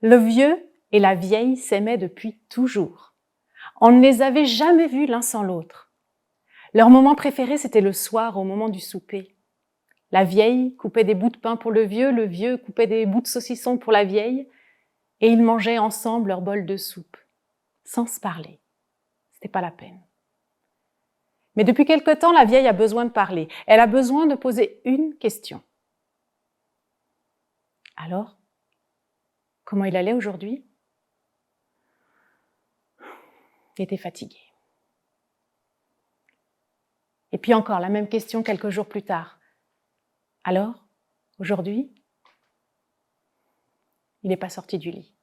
Le vieux et la vieille s'aimaient depuis toujours. On ne les avait jamais vus l'un sans l'autre. Leur moment préféré, c'était le soir, au moment du souper. La vieille coupait des bouts de pain pour le vieux coupait des bouts de saucisson pour la vieille, et ils mangeaient ensemble leur bol de soupe, sans se parler. C'était pas la peine. Mais depuis quelque temps, la vieille a besoin de parler. Elle a besoin de poser une question. Alors, comment il allait aujourd'hui? Il était fatigué. Et puis encore, la même question quelques jours plus tard. Alors, aujourd'hui, il n'est pas sorti du lit.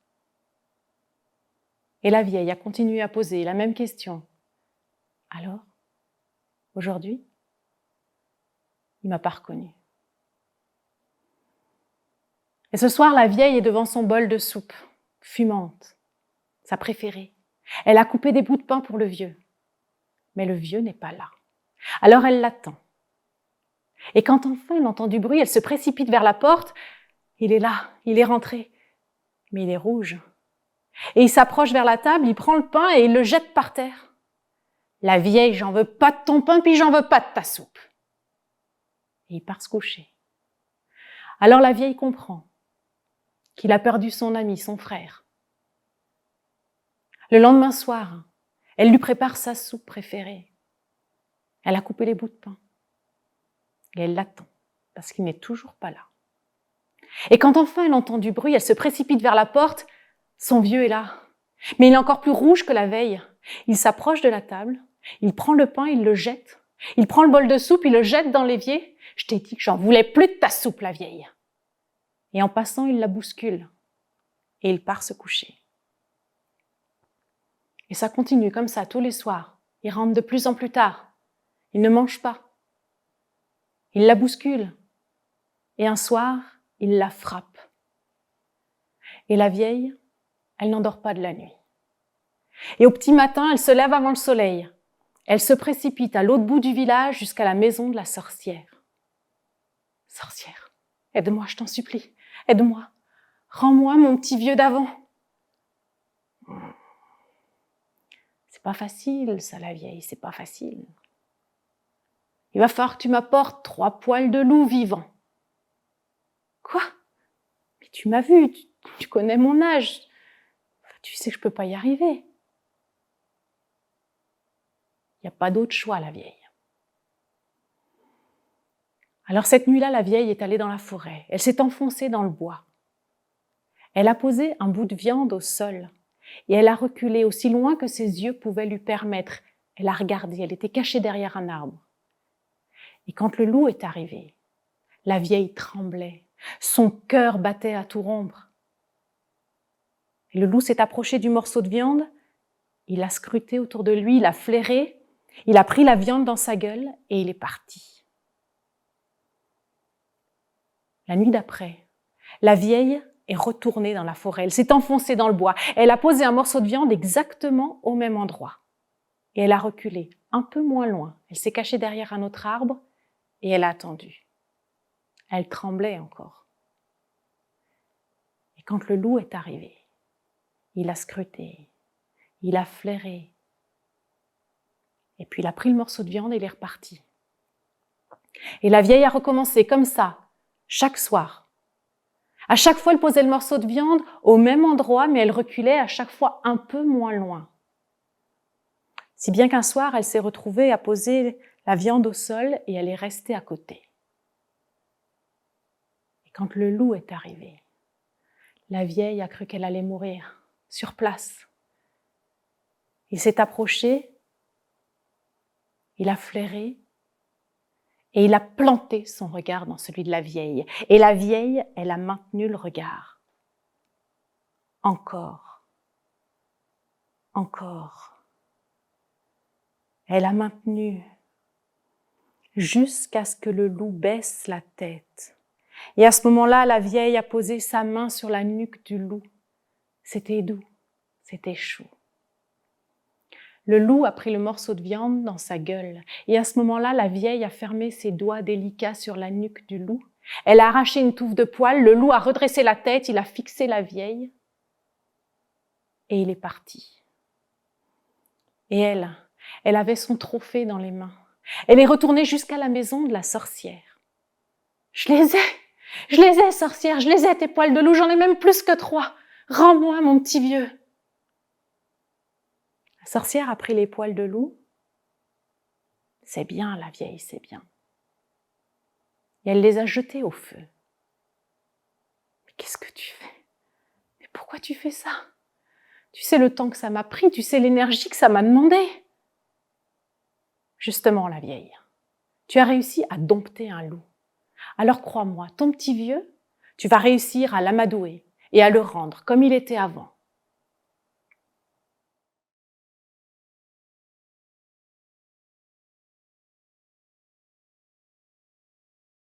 Et la vieille a continué à poser la même question. Alors, aujourd'hui, il m'a pas reconnu. Et ce soir, la vieille est devant son bol de soupe, fumante, sa préférée. Elle a coupé des bouts de pain pour le vieux. Mais le vieux n'est pas là. Alors elle l'attend. Et quand enfin elle entend du bruit, elle se précipite vers la porte. Il est là, il est rentré. Mais il est rouge. Et il s'approche vers la table, il prend le pain et il le jette par terre. La vieille, j'en veux pas de ton pain, puis j'en veux pas de ta soupe. Et il part se coucher. Alors la vieille comprend qu'il a perdu son ami, son frère. Le lendemain soir, elle lui prépare sa soupe préférée. Elle a coupé les bouts de pain. Et elle l'attend, parce qu'il n'est toujours pas là. Et quand enfin elle entend du bruit, elle se précipite vers la porte. Son vieux est là. Mais il est encore plus rouge que la veille. Il s'approche de la table, il prend le pain, il le jette. Il prend le bol de soupe, il le jette dans l'évier. Je t'ai dit que j'en voulais plus de ta soupe, la vieille. Et en passant, il la bouscule. Et il part se coucher. Et ça continue comme ça tous les soirs. Il rentre de plus en plus tard. Il ne mange pas. Il la bouscule. Et un soir, il la frappe. Et la vieille, elle n'endort pas de la nuit. Et au petit matin, elle se lève avant le soleil. Elle se précipite à l'autre bout du village jusqu'à la maison de la sorcière. Sorcière, aide-moi, je t'en supplie. Aide-moi. Rends-moi mon petit vieux d'avant. C'est pas facile, ça, la vieille, c'est pas facile. Il va falloir que tu m'apportes 3 poils de loup vivants. Quoi? Mais tu m'as vu, tu connais mon âge. Tu sais que je peux pas y arriver. Il n'y a pas d'autre choix, la vieille. Alors cette nuit-là, la vieille est allée dans la forêt. Elle s'est enfoncée dans le bois. Elle a posé un bout de viande au sol et elle a reculé aussi loin que ses yeux pouvaient lui permettre. Elle a regardé, elle était cachée derrière un arbre. Et quand le loup est arrivé, la vieille tremblait. Son cœur battait à tout rompre. Et le loup s'est approché du morceau de viande, il a scruté autour de lui, il a flairé, il a pris la viande dans sa gueule et il est parti. La nuit d'après, la vieille est retournée dans la forêt, elle s'est enfoncée dans le bois, elle a posé un morceau de viande exactement au même endroit. Et elle a reculé un peu moins loin, elle s'est cachée derrière un autre arbre et elle a attendu. Elle tremblait encore. Et quand le loup est arrivé, il a scruté, il a flairé, et puis il a pris le morceau de viande et il est reparti. Et la vieille a recommencé comme ça, chaque soir. À chaque fois, elle posait le morceau de viande au même endroit, mais elle reculait à chaque fois un peu moins loin. Si bien qu'un soir, elle s'est retrouvée à poser la viande au sol et elle est restée à côté. Et quand le loup est arrivé, la vieille a cru qu'elle allait mourir, sur place. Il s'est approché, il a flairé, et il a planté son regard dans celui de la vieille. Et la vieille, elle a maintenu le regard. Encore. Encore. Elle a maintenu jusqu'à ce que le loup baisse la tête. Et à ce moment-là, la vieille a posé sa main sur la nuque du loup. C'était doux, c'était chaud. Le loup a pris le morceau de viande dans sa gueule. Et à ce moment-là, la vieille a fermé ses doigts délicats sur la nuque du loup. Elle a arraché une touffe de poils. Le loup a redressé la tête, il a fixé la vieille. Et il est parti. Et elle avait son trophée dans les mains. Elle est retournée jusqu'à la maison de la sorcière. « Je les ai, sorcière, je les ai, tes poils de loup, j'en ai même plus que 3. Rends-moi, mon petit vieux. » La sorcière a pris les poils de loup. C'est bien, la vieille, c'est bien. Et elle les a jetés au feu. Mais qu'est-ce que tu fais? Mais pourquoi tu fais ça? Tu sais le temps que ça m'a pris, tu sais l'énergie que ça m'a demandé. Justement, la vieille, tu as réussi à dompter un loup. Alors crois-moi, ton petit vieux, tu vas réussir à l'amadouer et à le rendre comme il était avant.